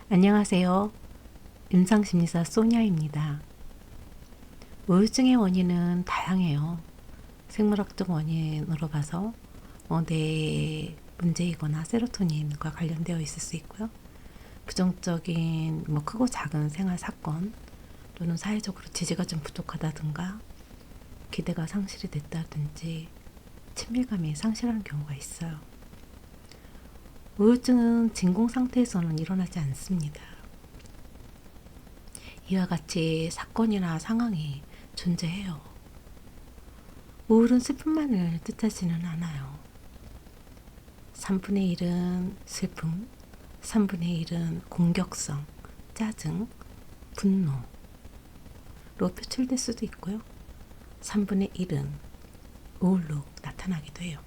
안녕하세요. 임상심리사 소냐입니다. 우울증의 원인은 다양해요. 생물학적 원인으로 봐서 뇌 문제이거나 세로토닌과 관련되어 있을 수 있고요. 부정적인 크고 작은 생활 사건 또는 사회적으로 지지가 좀 부족하다든가 기대가 상실이 됐다든지 친밀감이 상실하는 경우가 있어요. 우울증은 진공 상태에서는 일어나지 않습니다. 이와 같이 사건이나 상황이 존재해요. 우울은 슬픔만을 뜻하지는 않아요. 3분의 1은 슬픔, 3분의 1은 공격성, 짜증, 분노로 표출될 수도 있고요. 3분의 1은 우울로 나타나기도 해요.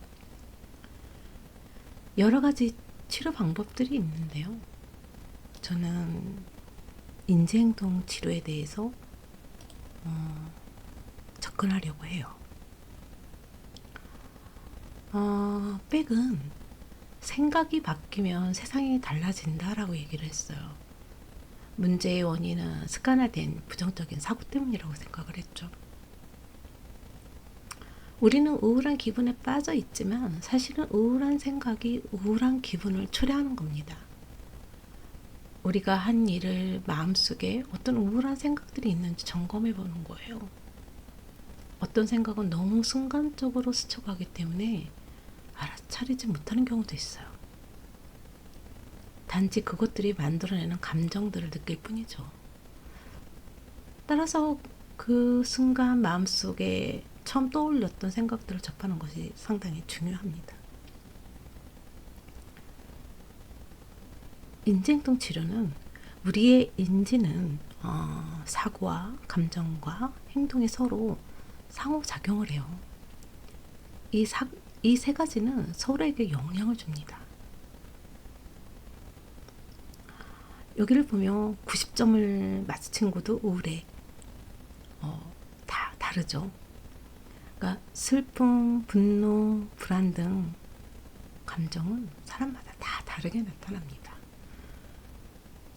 여러 가지 치료 방법들이 있는데요. 저는 인지행동 치료에 대해서 접근하려고 해요. 백은 생각이 바뀌면 세상이 달라진다라고 얘기를 했어요. 문제의 원인은 습관화된 부정적인 사고 때문이라고 생각을 했죠. 우리는 우울한 기분에 빠져 있지만 사실은 우울한 생각이 우울한 기분을 초래하는 겁니다. 우리가 한 일을 마음속에 어떤 우울한 생각들이 있는지 점검해 보는 거예요. 어떤 생각은 너무 순간적으로 스쳐가기 때문에 알아차리지 못하는 경우도 있어요. 단지 그것들이 만들어내는 감정들을 느낄 뿐이죠. 따라서 그 순간 마음속에 처음 떠올렸던 생각들을 접하는 것이 상당히 중요합니다. 인지행동 치료는 우리의 인지는 사고와 감정과 행동이 서로 상호작용을 해요. 이 세 가지는 서로에게 영향을 줍니다. 여기를 보면 90점을 맞은 친구도 우울해. 다 다르죠. 그러니까 슬픔, 분노, 불안 등 감정은 사람마다 다 다르게 나타납니다.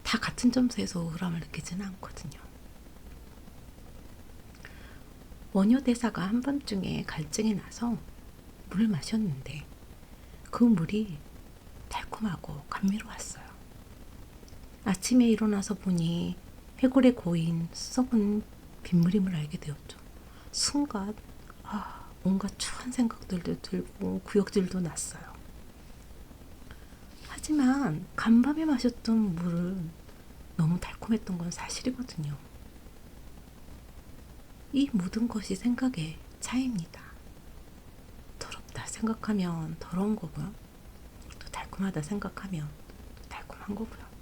다 같은 점수에서 우울함을 느끼지는 않거든요. 원효 대사가 한밤중에 갈증이 나서 물을 마셨는데 그 물이 달콤하고 감미로웠어요. 아침에 일어나서 보니 해골에 고인 썩은 빗물임을 알게 되었죠. 순간 온갖 추한 생각들도 들고 구역질도 났어요. 하지만 간밤에 마셨던 물은 너무 달콤했던 건 사실이거든요. 이 모든 것이 생각의 차이입니다. 더럽다 생각하면 더러운 거고요. 또 달콤하다 생각하면 또 달콤한 거고요.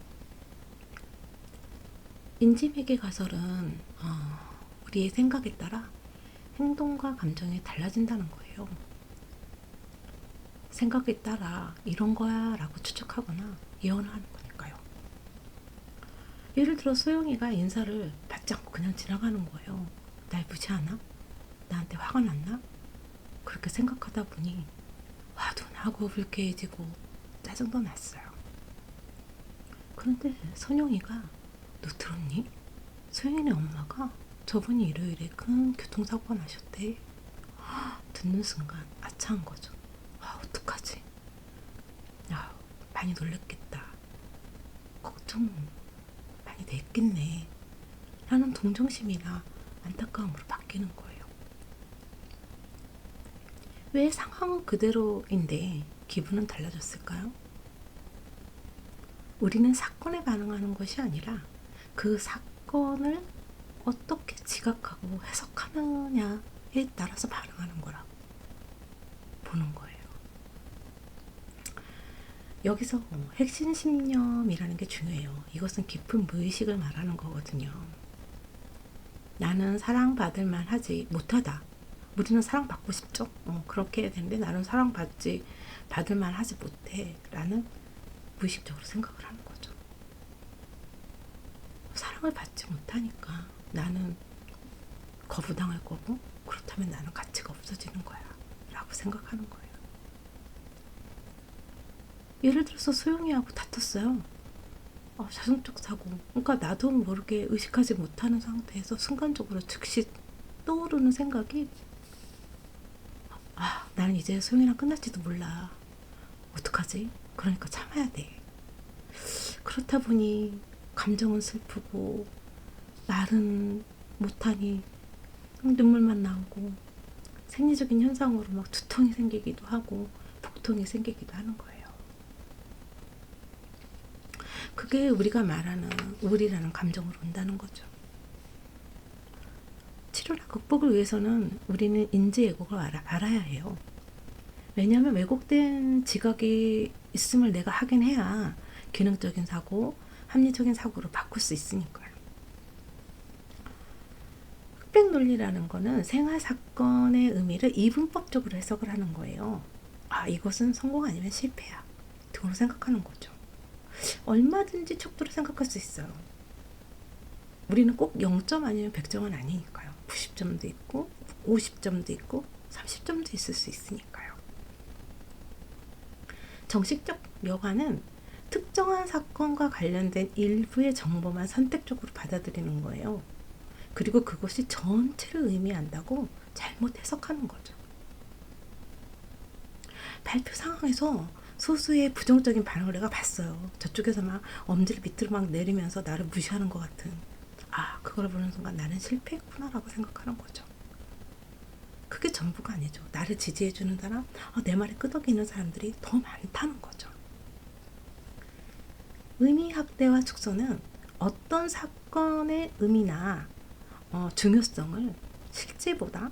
인지매개 가설은 우리의 생각에 따라 행동과 감정이 달라진다는 거예요. 생각에 따라 이런 거야 라고 추측하거나 예언하는 거니까요. 예를 들어 소영이가 인사를 받지 않고 그냥 지나가는 거예요. 날 무시하나? 나한테 화가 났나? 그렇게 생각하다 보니 화도 나고 불쾌해지고 짜증도 났어요. 그런데 선영이가 너 들었니? 소영이네 엄마가 저번 일요일에 큰 교통사고가 나셨대. 듣는 순간 아차한 거죠. 어떡하지? 많이 놀랬겠다. 걱정 많이 됐겠네. 라는 동정심이나 안타까움으로 바뀌는 거예요. 왜 상황은 그대로인데 기분은 달라졌을까요? 우리는 사건에 반응하는 것이 아니라 그 사건을 어떻게 지각하고 해석하느냐에 따라서 반응하는 거라고 보는 거예요. 여기서 핵심 신념이라는 게 중요해요. 이것은 깊은 무의식을 말하는 거거든요. 나는 사랑받을 만하지 못하다. 우리는 사랑받고 싶죠. 그렇게 해야 되는데 나는 받을 만하지 못해 라는 무의식적으로 생각을 하는 거죠. 사랑을 받지 못하니까 나는 거부당할 거고 그렇다면 나는 가치가 없어지는 거야 라고 생각하는 거예요. 예를 들어서 소영이하고 다퉜어요. 자동적 사고. 그러니까 나도 모르게 의식하지 못하는 상태에서 순간적으로 즉시 떠오르는 생각이 나는 이제 소영이랑 끝날지도 몰라. 어떡하지? 그러니까 참아야 돼. 그렇다 보니 감정은 슬프고 말은 못하니 눈물만 나오고 생리적인 현상으로 막 두통이 생기기도 하고 복통이 생기기도 하는 거예요. 그게 우리가 말하는 우울이라는 감정으로 온다는 거죠. 치료나 극복을 위해서는 우리는 인지 왜곡을 알아야 해요. 왜냐하면 왜곡된 지각이 있음을 내가 확인해야 기능적인 사고, 합리적인 사고로 바꿀 수 있으니까요. 흑백 논리라는 거는 생활 사건의 의미를 이분법적으로 해석을 하는 거예요. 이것은 성공 아니면 실패야 등으로 생각하는 거죠. 얼마든지 척도로 생각할 수 있어요. 우리는 꼭 0점 아니면 100점은 아니니까요. 90점도 있고 50점도 있고 30점도 있을 수 있으니까요. 정식적 여가는 특정한 사건과 관련된 일부의 정보만 선택적으로 받아들이는 거예요. 그리고 그것이 전체를 의미한다고 잘못 해석하는 거죠. 발표 상황에서 소수의 부정적인 반응을 내가 봤어요. 저쪽에서 막 엄지를 밑으로 막 내리면서 나를 무시하는 것 같은, 그걸 보는 순간 나는 실패했구나 라고 생각하는 거죠. 그게 전부가 아니죠. 나를 지지해주는 사람, 내 말에 끄덕이는 사람들이 더 많다는 거죠. 의미 확대와 축소는 어떤 사건의 의미나 중요성을 실제보다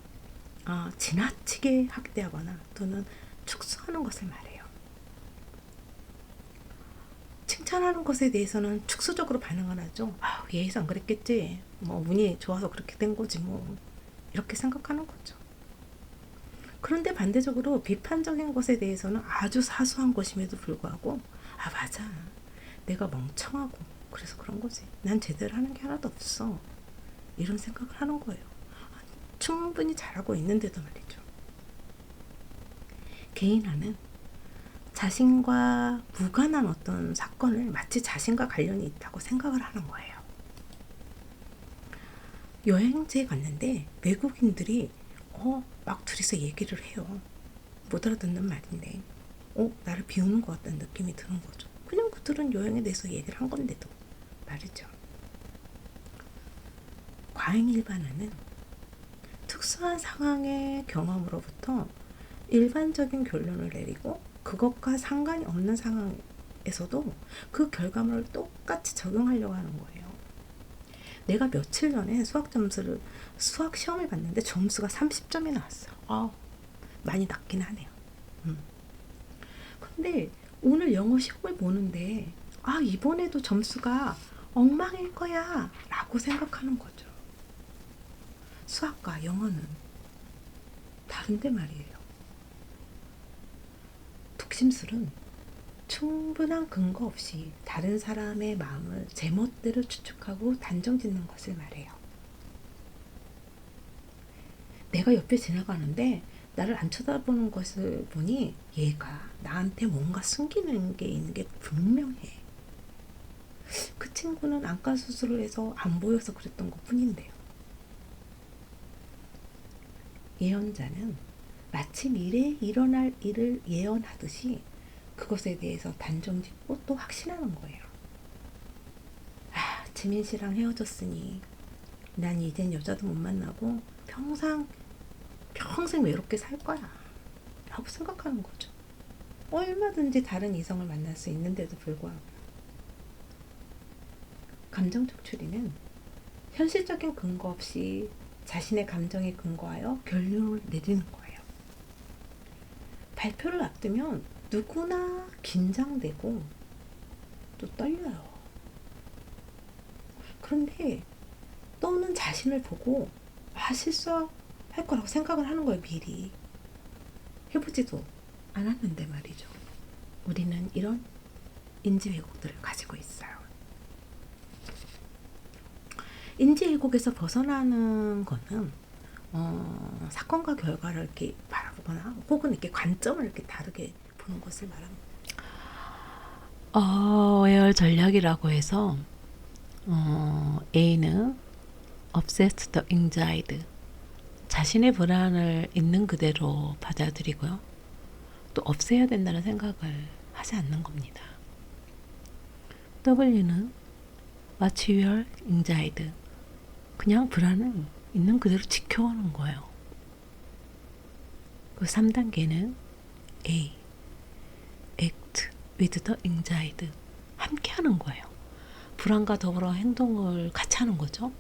지나치게 확대하거나 또는 축소하는 것을 말해요. 칭찬하는 것에 대해서는 축소적으로 반응을 하죠. 예의상 그랬겠지. 운이 좋아서 그렇게 된 거지 이렇게 생각하는 거죠. 그런데 반대적으로 비판적인 것에 대해서는 아주 사소한 것임에도 불구하고 맞아. 내가 멍청하고 그래서 그런 거지. 난 제대로 하는 게 하나도 없어. 이런 생각을 하는 거예요. 충분히 잘하고 있는데도 말이죠. 개인화는 자신과 무관한 어떤 사건을 마치 자신과 관련이 있다고 생각을 하는 거예요. 여행지에 갔는데 외국인들이 막 둘이서 얘기를 해요. 못 알아듣는 말인데 나를 비우는 것 같다는 느낌이 드는 거죠. 그냥 그들은 여행에 대해서 얘기를 한 건데도 말이죠. 과잉일반화는 특수한 상황의 경험으로부터 일반적인 결론을 내리고 그것과 상관이 없는 상황에서도 그 결과물을 똑같이 적용하려고 하는 거예요. 내가 며칠 전에 수학 시험을 봤는데 점수가 30점이 나왔어요. 많이 낮긴 하네요. 근데 오늘 영어 시험을 보는데 이번에도 점수가 엉망일 거야 라고 생각하는 거죠. 수학과 영어는 다른데 말이에요. 독심술은 충분한 근거 없이 다른 사람의 마음을 제멋대로 추측하고 단정짓는 것을 말해요. 내가 옆에 지나가는데 나를 안 쳐다보는 것을 보니 얘가 나한테 뭔가 숨기는 게 있는 게 분명해. 그 친구는 안과 수술을 해서 안 보여서 그랬던 것 뿐인데요. 예언자는 마치 미래에 일어날 일을 예언하듯이 그것에 대해서 단정짓고 또 확신하는 거예요. 지민 씨랑 헤어졌으니 난 이젠 여자도 못 만나고 평생 외롭게 살 거야 라고 생각하는 거죠. 얼마든지 다른 이성을 만날 수 있는데도 불구하고. 감정적 추리는 현실적인 근거 없이 자신의 감정에 근거하여 결론을 내리는 거예요. 발표를 앞두면 누구나 긴장되고 또 떨려요. 그런데 떠오는 자신을 보고 실수할 거라고 생각을 하는 거예요. 미리 해보지도 않았는데 말이죠. 우리는 이런 인지 왜곡들을 가지고 있어요. 인지 왜곡에서 벗어나는 거는 사건과 결과를 이렇게 바라보거나 혹은 이렇게 관점을 이렇게 다르게 보는 것을 말합니다. 외열 전략이라고 해서 A는 obsessed the anxiety, 자신의 불안을 있는 그대로 받아들이고요. 또 없애야 된다는 생각을 하지 않는 겁니다. W는 watch your anxiety, 그냥 불안을 있는 그대로 지켜오는 거예요. 그 3단계는 A, act with the anxiety, 함께 하는 거예요. 불안과 더불어 행동을 같이 하는 거죠.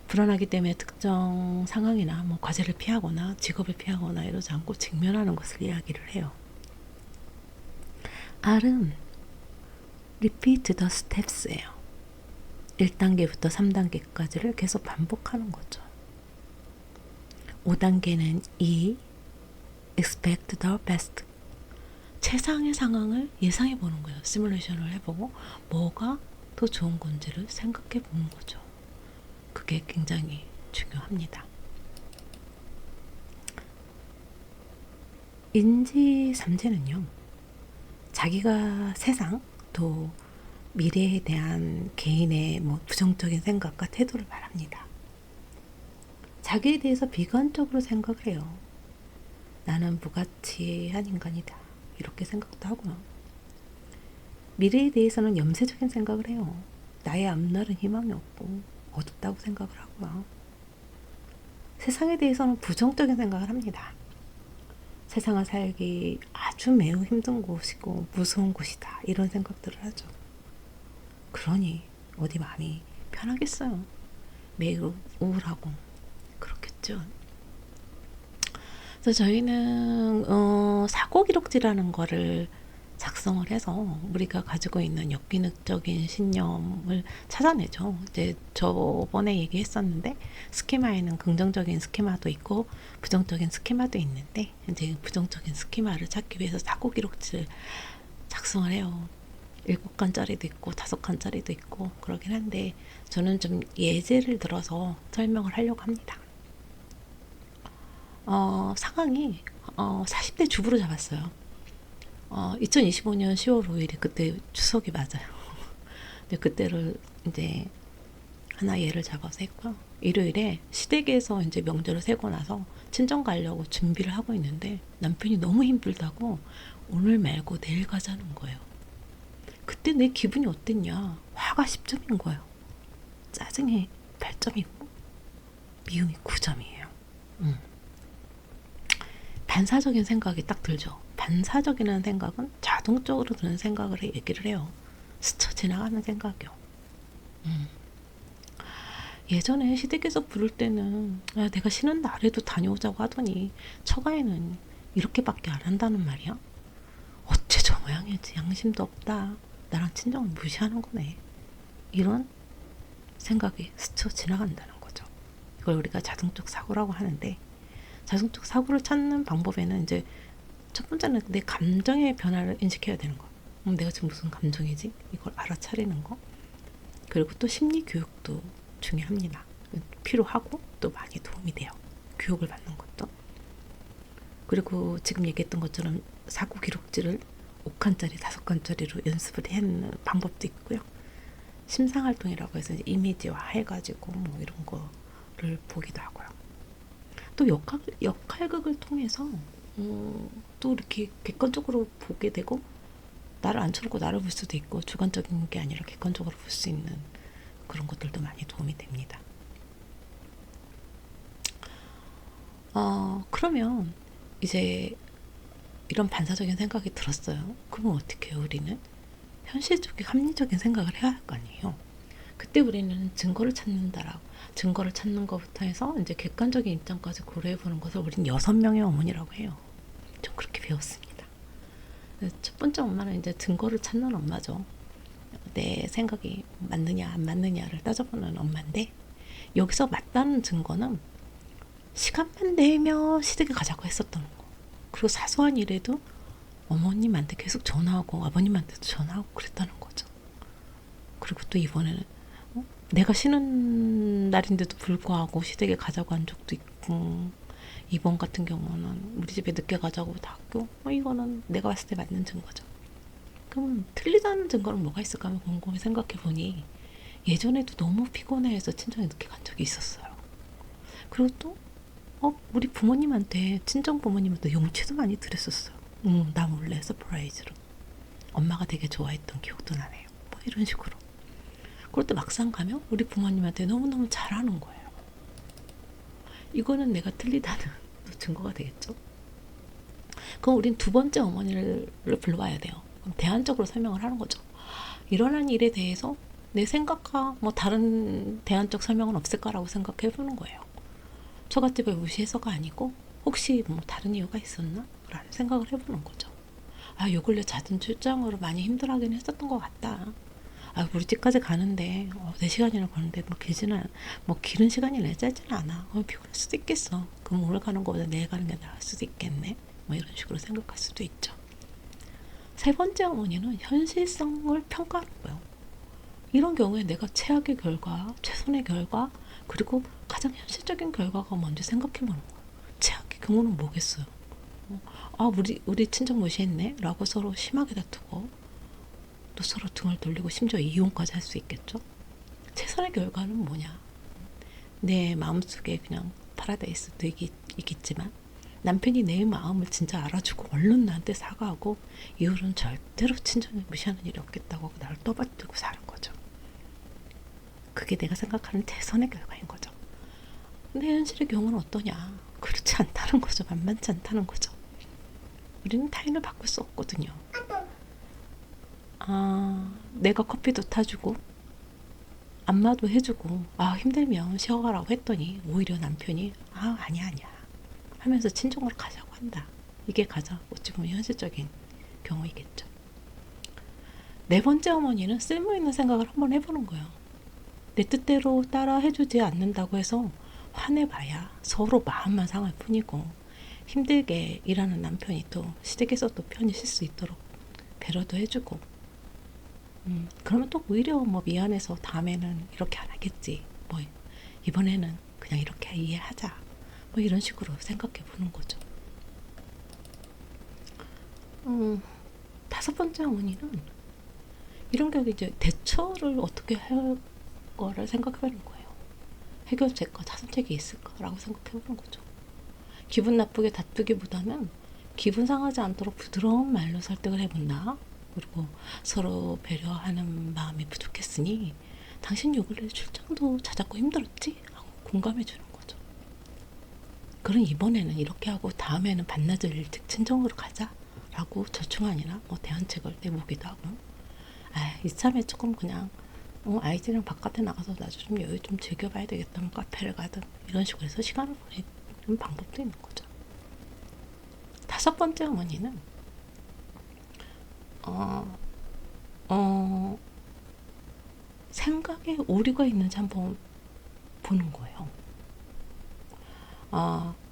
불안하기 때문에 특정 상황이나 뭐 과제를 피하거나 직업을 피하거나 이러지 않고 직면하는 것을 이야기를 해요. R은 repeat the steps예요. 1단계부터 3단계까지를 계속 반복하는 거죠. 5단계는 E, expect the best, 최상의 상황을 예상해 보는 거예요. 시뮬레이션을 해보고 뭐가 더 좋은 건지를 생각해 보는 거죠. 그게 굉장히 중요합니다. 인지 삼재는요, 자기가 세상 또 미래에 대한 개인의 부정적인 생각과 태도를 말합니다. 자기에 대해서 비관적으로 생각을 해요. 나는 무가치한 인간이다, 이렇게 생각도 하고요. 미래에 대해서는 염세적인 생각을 해요. 나의 앞날은 희망이 없고 어둡다고 생각을 하고요. 세상에 대해서는 부정적인 생각을 합니다. 세상을 살기 아주 매우 힘든 곳이고 무서운 곳이다, 이런 생각들을 하죠. 그러니 어디 마음이 편하겠어요. 매우 우울하고 그렇겠죠. 그래서 저희는 사고기록지라는 거를 작성을 해서 우리가 가지고 있는 역기능적인 신념을 찾아내죠. 이제 저번에 얘기했었는데, 스키마에는 긍정적인 스키마도 있고 부정적인 스키마도 있는데, 이제 부정적인 스키마를 찾기 위해서 사고기록지를 작성을 해요. 7칸짜리도 있고 5칸짜리도 있고 그러긴 한데, 저는 좀 예제를 들어서 설명을 하려고 합니다. 상황이 40대 주부로 잡았어요. 2025년 10월 5일에 그때 추석이 맞아요. 근데 그때를 이제 하나 예를 잡아서 했고요. 일요일에 시댁에서 이제 명절을 세고 나서 친정 가려고 준비를 하고 있는데 남편이 너무 힘들다고 오늘 말고 내일 가자는 거예요. 그때 내 기분이 어땠냐? 화가 10점인 거예요. 짜증이 8점이고 미움이 9점이에요. 반사적인 생각이 딱 들죠. 반사적이라는 생각은 자동적으로 드는 생각을 얘기를 해요. 스쳐 지나가는 생각이요. 예전에 시댁에서 부를 때는 내가 쉬는 날에도 다녀오자고 하더니 처가에는 이렇게밖에 안 한다는 말이야. 어째 저 모양이지, 양심도 없다, 나랑 친정을 무시하는 거네, 이런 생각이 스쳐 지나간다는 거죠. 이걸 우리가 자동적 사고라고 하는데, 자동적 사고를 찾는 방법에는 이제 첫 번째는 내 감정의 변화를 인식해야 되는 거. 내가 지금 무슨 감정이지? 이걸 알아차리는 거. 그리고 또 심리 교육도 중요합니다. 필요하고 또 많이 도움이 돼요. 교육을 받는 것도. 그리고 지금 얘기했던 것처럼 사고 기록지를 5칸짜리, 5칸짜리로 연습을 하는 방법도 있고요. 심상활동이라고 해서 이제 이미지화 해가지고 이런 거를 보기도 하고요. 또 역할극을 통해서 또 이렇게 객관적으로 보게 되고, 나를 앉혀놓고 나를 볼 수도 있고, 주관적인 게 아니라 객관적으로 볼 수 있는 그런 것들도 많이 도움이 됩니다. 그러면 이제 이런 반사적인 생각이 들었어요. 그러면 어떻게 해요? 우리는 현실적인 합리적인 생각을 해야 할 거 아니에요. 그때 우리는 증거를 찾는 것부터 해서 이제 객관적인 입장까지 고려해 보는 것을 우리는 6명의 어머니라고 해요. 좀 그렇게 배웠습니다. 첫 번째 엄마는 이제 증거를 찾는 엄마죠. 내 생각이 맞느냐 안 맞느냐를 따져보는 엄마인데, 여기서 맞다는 증거는 시간만 내면 시댁에 가자고 했었던 거, 그리고 사소한 일에도 어머님한테 계속 전화하고 아버님한테도 전화하고 그랬다는 거죠. 그리고 또 이번에는 내가 쉬는 날인데도 불구하고 시댁에 가자고 한 적도 있고, 이번 같은 경우는 우리 집에 늦게 가자고 다 학교, 이거는 내가 봤을 때 맞는 증거죠. 그럼 틀리다는 증거는 뭐가 있을까 하면 곰곰이 생각해 보니 예전에도 너무 피곤해해서 친정에 늦게 간 적이 있었어요. 그리고 또 우리 부모님한테 친정 부모님한테 용돈도 많이 드렸었어요. 나 몰래 서프라이즈로. 엄마가 되게 좋아했던 기억도 나네요. 뭐 이런 식으로. 그럴 때 막상 가면 우리 부모님한테 너무너무 잘하는 거예요. 이거는 내가 틀리다는 증거가 되겠죠. 그럼 우린 두 번째 어머니를 불러와야 돼요. 그럼 대안적으로 설명을 하는 거죠. 일어난 일에 대해서 내 생각과 뭐 다른 대안적 설명은 없을까라고 생각해 보는 거예요. 처갓집을 무시해서가 아니고 혹시 뭐 다른 이유가 있었나? 라는 생각을 해보는 거죠. 요 근래 잦은 출장으로 많이 힘들어하긴 했었던 것 같다. 우리 집까지 가는데 4시간이나 걸는데 뭐 길은 시간이 짧지는 않아. 피곤할 수도 있겠어. 그럼 오늘 가는 거보다 내일 가는 게 나을 수도 있겠네. 뭐 이런 식으로 생각할 수도 있죠. 세 번째 어머니는 현실성을 평가하는 거예요. 이런 경우에 내가 최악의 결과, 최선의 결과, 그리고 가장 현실적인 결과가 뭔지 생각해보는 거예요. 최악의 경우는 뭐겠어요? 우리 친정 무시했네? 라고 서로 심하게 다투고 또 서로 등을 돌리고 심지어 이혼까지 할 수 있겠죠? 최선의 결과는 뭐냐? 내 마음속에 그냥 파라다이스도 있겠지만 남편이 내 마음을 진짜 알아주고 얼른 나한테 사과하고 이후로는 절대로 친정을 무시하는 일이 없겠다고 나를 떠받들고 사는 거죠. 그게 내가 생각하는 최선의 결과인 거죠. 근데 현실의 경우는 어떠냐? 그렇지 않다는 거죠. 만만치 않다는 거죠. 우리는 타인을 바꿀 수 없거든요. 내가 커피도 타주고 안마도 해주고 힘들면 쉬어가라고 했더니 오히려 남편이 아니야 하면서 친정으로 가자고 한다. 이게 가장 어찌 보면 현실적인 경우이겠죠. 네 번째 어머니는 쓸모있는 생각을 한번 해보는 거예요. 내 뜻대로 따라 해주지 않는다고 해서 화내봐야 서로 마음만 상할 뿐이고 힘들게 일하는 남편이 또 시댁에서 또 편히 쉴 수 있도록 배려도 해주고 그러면 또 오히려 뭐 미안해서 다음에는 이렇게 안 하겠지. 뭐 이번에는 그냥 이렇게 이해하자. 뭐 이런 식으로 생각해 보는 거죠. 다섯 번째 어머니는 이런 경우 이제 대처를 어떻게 할 거를 생각해 보는 거예요. 해결책과 자선책이 있을까라고 생각해 보는 거죠. 기분 나쁘게 다투기보다는 기분 상하지 않도록 부드러운 말로 설득을 해본다. 그리고 서로 배려하는 마음이 부족했으니 당신 요 근래 출장도 잦았고 힘들었지? 하고 공감해 주는 거죠. 그럼 이번에는 이렇게 하고 다음에는 반나절 일찍 친정으로 가자 라고 절충안이나 뭐 대안책을 내보기도 하고 이참에 조금 그냥 아이들이랑 바깥에 나가서 나도 좀 여유 좀 즐겨봐야 되겠다. 뭐 카페를 가든 이런 식으로 해서 시간을 보내는 방법도 있는 거죠. 다섯 번째 어머니는 생각에 오류가 있는지 한번 보는 거예요.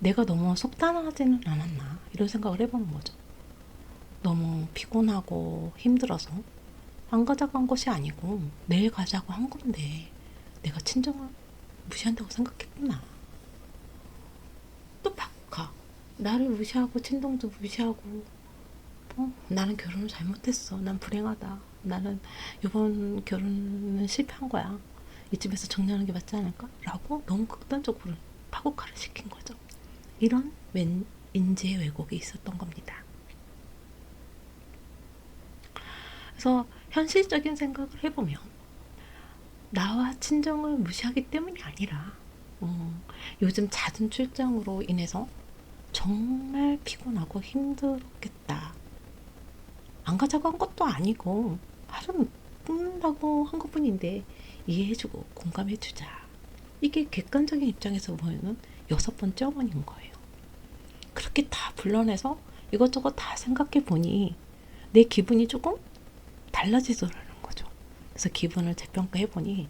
내가 너무 속단하지는 않았나 이런 생각을 해보는 거죠. 너무 피곤하고 힘들어서 안 가자고 한 것이 아니고 내일 가자고 한 건데 내가 친정을 무시한다고 생각했구나. 또 바꿔. 나를 무시하고 친정도 무시하고 나는 결혼을 잘못했어. 난 불행하다. 나는 이번 결혼은 실패한 거야. 이 집에서 정리하는 게 맞지 않을까? 라고 너무 극단적으로 파국화를 시킨 거죠. 이런 인지의 왜곡이 있었던 겁니다. 그래서 현실적인 생각을 해보면 나와 친정을 무시하기 때문이 아니라 요즘 잦은 출장으로 인해서 정말 피곤하고 힘들었겠다. 안 가자고 한 것도 아니고 하루는 끊는다고 한 것뿐인데 이해해주고 공감해주자. 이게 객관적인 입장에서 보면 여섯 번째 어머니인 거예요. 그렇게 다 불러내서 이것저것 다 생각해 보니 내 기분이 조금 달라지더라는 거죠. 그래서 기분을 재평가해 보니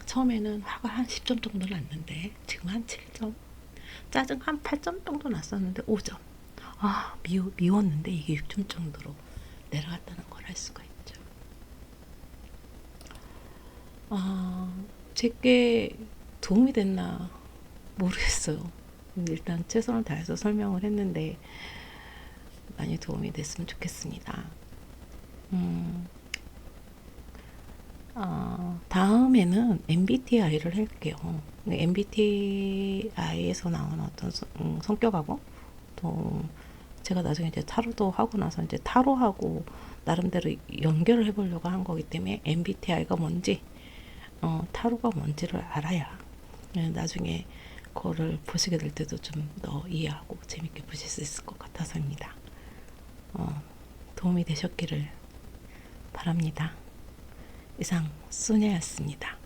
처음에는 화가 한 10점 정도 났는데 지금 한 7점, 짜증 한 8점 정도 났었는데 5점. 미웠는데 이게 6점 정도로 내려갔다는 걸 알 수가 있죠. 제게 도움이 됐나 모르겠어요. 일단 최선을 다해서 설명을 했는데 많이 도움이 됐으면 좋겠습니다. 음, 다음에는 MBTI를 할게요. MBTI에서 나오는 어떤 성격하고 또 제가 나중에 이제 타로도 하고 나서 이제 타로하고 나름대로 연결을 해보려고 한 거기 때문에 MBTI가 뭔지 타로가 뭔지를 알아야 나중에 그거를 보시게 될 때도 좀 더 이해하고 재밌게 보실 수 있을 것 같아서입니다. 도움이 되셨기를 바랍니다. 이상 소녀였습니다.